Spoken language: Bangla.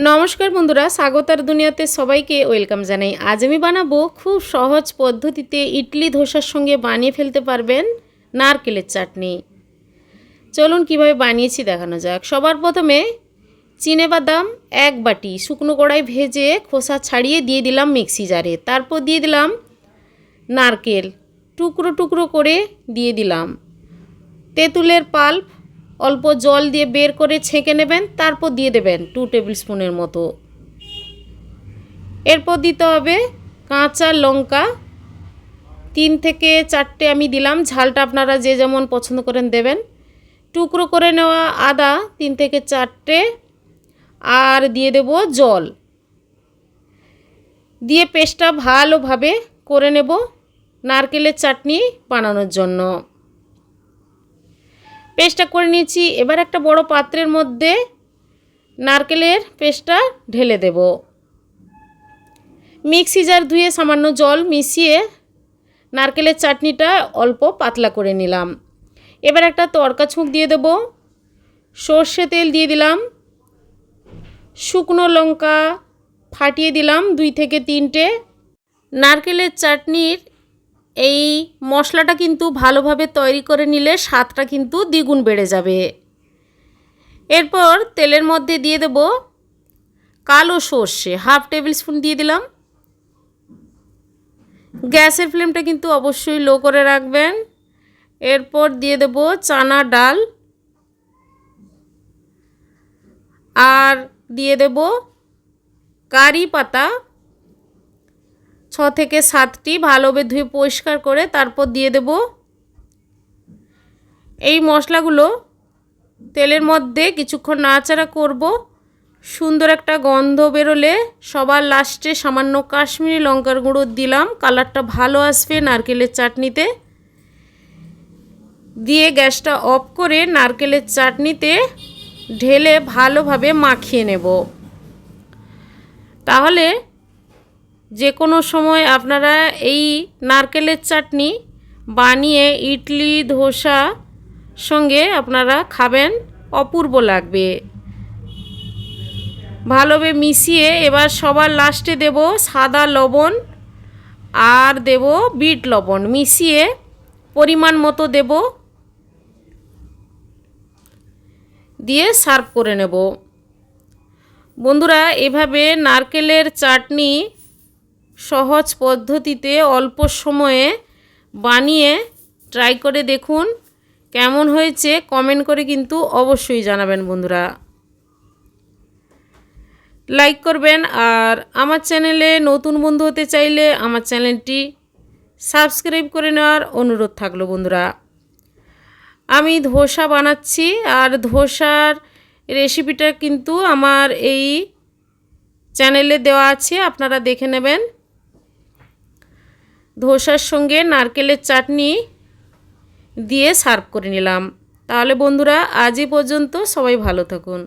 নমস্কার বন্ধুরা, স্বাগতার দুনিয়াতে সবাইকে ওয়েলকাম জানাই। আজ আমি বানাবো খুব সহজ পদ্ধতিতে ইডলি ধোসার সঙ্গে বানিয়ে ফেলতে পারবেন নারকেলের চাটনি। চলুন কিভাবে বানিয়েছি দেখানো যাক। সবার প্রথমে চিনেবাদাম 1 বাটি শুকনো কড়াই ভেজে খোসা ছাড়িয়ে দিয়ে দিলাম মিক্সি জারে। তারপর দিয়ে দিলাম নারকেল টুকরো টুকরো করে দিয়ে দিলাম। তেঁতুলের পাল্প অল্প জল দিয়ে বের করে ছেঁকে নেবেন, তারপর দিয়ে দেবেন 2 টেবিল স্পুনের মতো। এরপর দিতে হবে কাঁচা লঙ্কা 3 থেকে 4টে আমি দিলাম, ঝালটা আপনারা যে যেমন পছন্দ করেন দেবেন। টুকরো করে নেওয়া আদা 3 থেকে 4টে, আর দিয়ে দেব জল দিয়ে পেস্টটা ভালোভাবে করে নেব নারকেলের চাটনি বানানোর জন্য। পেস্টটা করে নিয়েছি। এবার একটা বড় পাত্রের মধ্যে নারকেলের পেস্টটা ঢেলে দেব। মিক্সি জার ধুয়ে সামান্য জল মিশিয়ে নারকেলের চাটনিটা অল্প পাতলা করে নিলাম। এবার একটা তড়কা ছুঁক দিয়ে দেব। সর্ষে তেল দিয়ে দিলাম, শুকনো লঙ্কা ফাটিয়ে দিলাম 2 থেকে 3টে। নারকেলের চাটনির এই মশলাটা কিন্তু ভালোভাবে তৈরি করে নিলে স্বাদটা কিন্তু দ্বিগুণ বেড়ে যাবে। এরপর তেলের মধ্যে দিয়ে দেব কালো সর্ষে 1/2 টেবিল স্পুন দিয়ে দিলাম। গ্যাসের ফ্লেমটা কিন্তু অবশ্যই লো করে রাখবেন। এরপর দিয়ে দেব চানা ডাল, আর দিয়ে দেব কারি পাতা 6 থেকে 7টি ভালোভাবে ধুয়ে পরিষ্কার করে। তারপর দিয়ে দেব এই মশলাগুলো তেলের মধ্যে কিছুক্ষণ নাড়াচাড়া করব। সুন্দর একটা গন্ধ বেরোলে সবার লাস্টে সামান্য কাশ্মীরি লঙ্কার গুঁড়ো দিলাম, কালারটা ভালো আসবে নারকেলের চাটনিতে। দিয়ে গ্যাসটা অফ করে নারকেলের চাটনিতে ঢেলে ভালোভাবে মাখিয়ে নেব। তাহলে যে কোনো সময় আপনারা এই নারকেলের চাটনি বানিয়ে ইডলি ধোসা সঙ্গে আপনারা খাবেন, অপূর্ব লাগবে। ভালোভাবে মিশিয়ে এবার সবার লাস্টে দেব সাদা লবণ আর দেব বিট লবণ, মিশিয়ে পরিমাণ মতো দেব, দিয়ে সার্ভ করে নেব। বন্ধুরা, এভাবে নারকেলের চাটনি সহজ পদ্ধতিতে অল্প সময়ে বানিয়ে ট্রাই করে দেখুন। কেমন হয়েছে কমেন্ট করে কিন্তু অবশ্যই জানাবেন বন্ধুরা। লাইক করবেন, আর আমার চ্যানেলে নতুন বন্ধু হতে চাইলে আমার চ্যানেলটি সাবস্ক্রাইব করে নেওয়ার অনুরোধ থাকলো বন্ধুরা। আমি ধোসা বানাচ্ছি, আর ধোসার রেসিপিটা কিন্তু আমার এই চ্যানেলে দেওয়া আছে, আপনারা দেখে নেবেন। ধোসার সঙ্গে নারকেলের চাটনি দিয়ে সার্ভ করে নিলাম। তাহলে বন্ধুরা আজ এই পর্যন্ত, সবাই ভালো থাকুন।